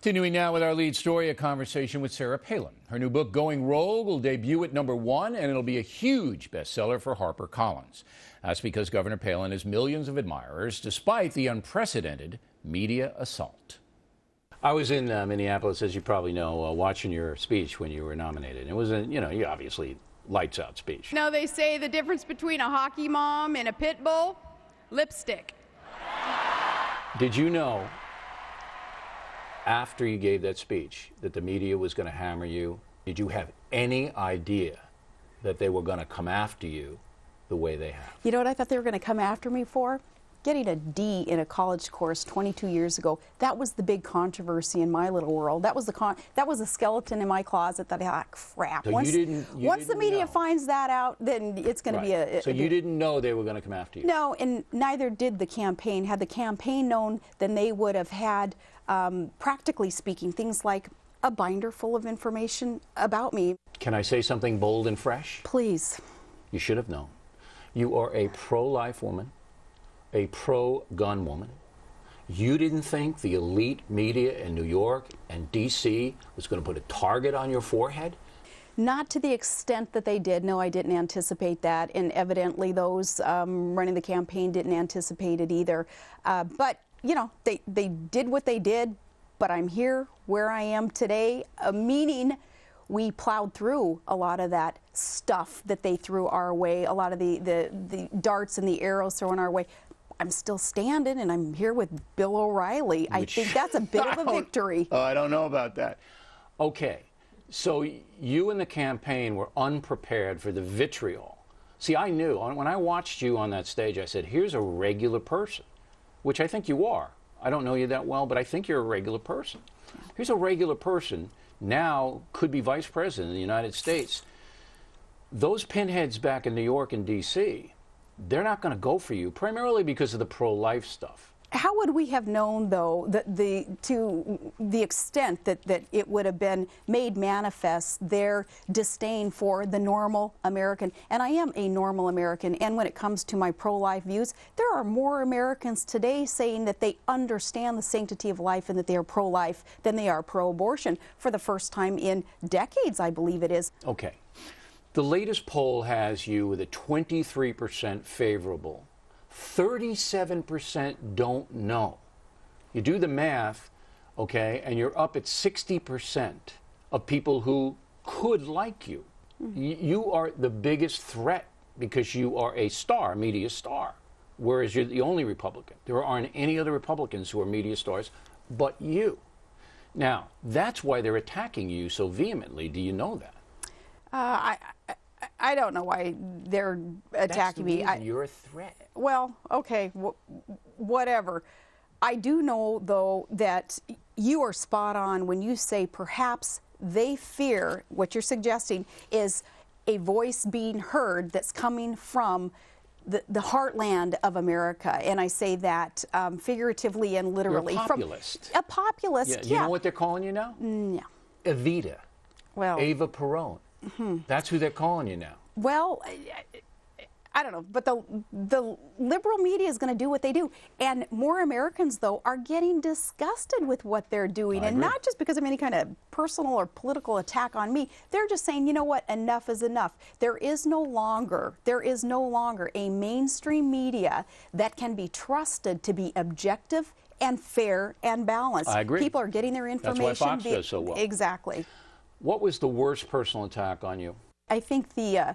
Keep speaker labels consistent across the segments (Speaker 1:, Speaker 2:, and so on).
Speaker 1: Continuing now with our lead story, a conversation with Sarah Palin. Her new book, Going Rogue, will debut at #1, and it'll be a huge bestseller for HarperCollins. That's because Governor Palin has millions of admirers, despite the unprecedented media assault. I was in Minneapolis, as you probably know, watching your speech when you were nominated. It was a, you obviously lights out speech.
Speaker 2: No, they say the difference between a hockey mom and a pit bull? Lipstick.
Speaker 1: Did you know, after you gave that speech, that the media was going to hammer you? Did you have any idea that they were going to come after you the way they have?
Speaker 3: You know what I thought they were going to come after me for? Getting a D in a college course 22 years ago. That was the big controversy in my little world. That was a skeleton in my closet that I thought, crap.
Speaker 1: So
Speaker 3: once the media finds that out, then it's going to be a...
Speaker 1: So you didn't know they were going to come after you?
Speaker 3: No, and neither did the campaign. Had the campaign known, then they would have had, practically speaking, things like a binder full of information about me.
Speaker 1: Can I say something bold and fresh?
Speaker 3: Please.
Speaker 1: You should have known. You are a pro-life woman, a pro-gun woman. You didn't think the elite media in New York and D.C. was going to put a target on your forehead?
Speaker 3: Not to the extent that they did. No, I didn't anticipate that, and evidently those running the campaign didn't anticipate it either. But, you know, they did what they did, but I'm here where I am today, meaning we plowed through a lot of that stuff that they threw our way, a lot of the darts and the arrows thrown our way. I'm still standing, and I'm here with Bill O'Reilly. I think that's a bit of a victory.
Speaker 1: Oh, I don't know about that. Okay, so you and the campaign were unprepared for the vitriol. See, I knew. When I watched you on that stage, I said, here's a regular person, which I think you are. I don't know you that well, but I think you're a regular person. Here's a regular person, now could be vice president of the United States. Those pinheads back in New York and D.C., they're not going to go for you, primarily because of the pro-life stuff.
Speaker 3: How would we have known, though, that to the extent that it would have been made manifest their disdain for the normal American? And I am a normal American, and when it comes to my pro-life views, there are more Americans today saying that they understand the sanctity of life and that they are pro-life than they are pro-abortion for the first time in decades, I believe it is.
Speaker 1: Okay. The latest poll has you with a 23% favorable. 37% don't know. You do the math, okay, and you're up at 60% of people who could like you. You are the biggest threat because you are a star, media star, whereas you're the only Republican. There aren't any other Republicans who are media stars but you. Now, that's why they're attacking you so vehemently. Do you know that?
Speaker 3: I don't know why they're attacking me.
Speaker 1: You're a threat.
Speaker 3: Well, okay, whatever. I do know, though, that you are spot on when you say perhaps they fear, what you're suggesting is a voice being heard that's coming from the heartland of America. And I say that figuratively and literally.
Speaker 1: You're a populist.
Speaker 3: A populist, yeah.
Speaker 1: You know what they're calling you now?
Speaker 3: No.
Speaker 1: Evita.
Speaker 3: Well,
Speaker 1: Ava Perón. That's who they're calling you now.
Speaker 3: Well, I don't know, but the liberal media is going to do what they do. And more Americans, though, are getting disgusted with what they're doing. And not just because of any kind of personal or political attack on me. They're just saying, you know what, enough is enough. There is no longer a mainstream media that can be trusted to be objective and fair and balanced.
Speaker 1: I agree.
Speaker 3: People are getting their information.
Speaker 1: That's why Fox does so well.
Speaker 3: Exactly.
Speaker 1: What was the worst personal attack on you?
Speaker 3: I think the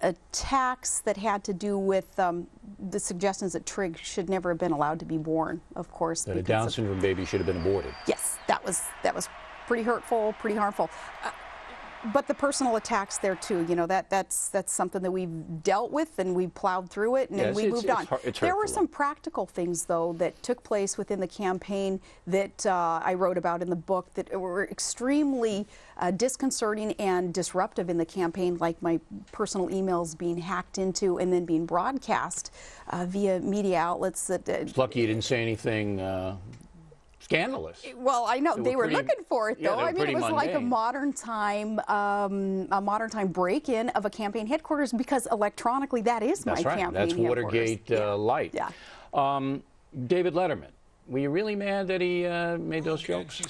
Speaker 3: attacks that had to do with the suggestions that Trigg should never have been allowed to be born, of course.
Speaker 1: That a Down syndrome baby should have been aborted.
Speaker 3: Yes, that was pretty hurtful, pretty harmful. But the personal attacks there too, you know, that's something that we've dealt with and we've plowed through it and then we moved on. There were some practical things, though, that took place within the campaign that I wrote about in the book that were extremely disconcerting and disruptive in the campaign, like my personal emails being hacked into and then being broadcast via media outlets.
Speaker 1: It's lucky you didn't say anything scandalous.
Speaker 3: Well, I know they were looking for it, though.
Speaker 1: Yeah,
Speaker 3: I mean, it was
Speaker 1: mundane.
Speaker 3: like a modern time break-in of a campaign headquarters because electronically that is my campaign headquarters.
Speaker 1: That's Watergate light.
Speaker 3: Yeah.
Speaker 1: David Letterman Were you really mad that he made those jokes?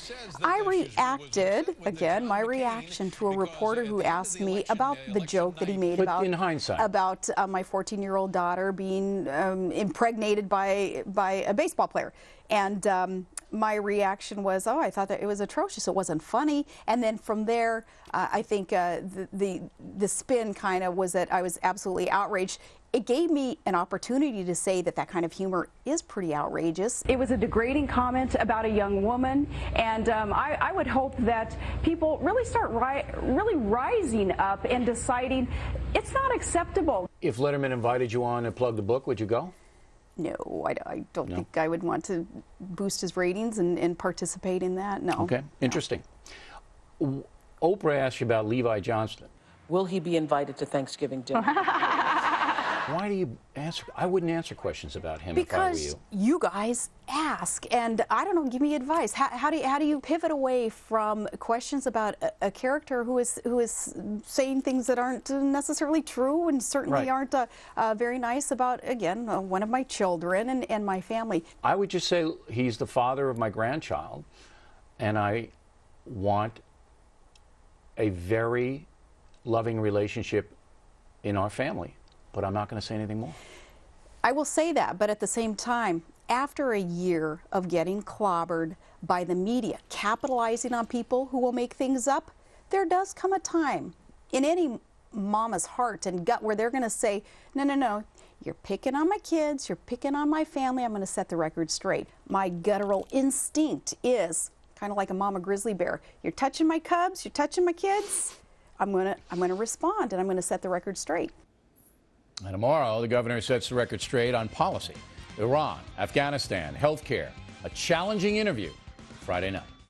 Speaker 3: I reacted, again, my reaction to a reporter who asked me about the joke that he made
Speaker 1: But
Speaker 3: about,
Speaker 1: in hindsight.
Speaker 3: about my 14-year-old daughter being impregnated by a baseball player. And my reaction was, oh, I thought that it was atrocious. It wasn't funny. And then from there, I think the spin kind of was that I was absolutely outraged. It gave me an opportunity to say that that kind of humor is pretty outrageous. It was a degrading comment about a young woman, and I would hope that people really start really rising up and deciding it's not acceptable.
Speaker 1: If Letterman invited you on to plug the book, would you go?
Speaker 3: No, I don't think I would want to boost his ratings and participate in that, no.
Speaker 1: Okay, interesting. Oprah asked you about Levi Johnston.
Speaker 4: Will he be invited to Thanksgiving dinner?
Speaker 1: Why do you answer? I wouldn't answer questions about him if I were
Speaker 3: Because
Speaker 1: you.
Speaker 3: you guys ask, and I don't know, give me advice. How do you pivot away from questions about a character who is saying things that aren't necessarily true and certainly
Speaker 1: Right.
Speaker 3: aren't very nice about, again, one of my children and my family?
Speaker 1: I would just say he's the father of my grandchild, and I want a very loving relationship in our family. But I'm not going to say anything more.
Speaker 3: I will say that, but at the same time, after a year of getting clobbered by the media, capitalizing on people who will make things up, there does come a time in any mama's heart and gut where they're going to say, no, you're picking on my kids, you're picking on my family, I'm going to set the record straight. My guttural instinct is kind of like a mama grizzly bear. You're touching my cubs, you're touching my kids, I'm going to respond, and I'm going to set the record straight.
Speaker 1: And tomorrow, the governor sets the record straight on policy, Iran, Afghanistan, healthcare. A challenging interview Friday night.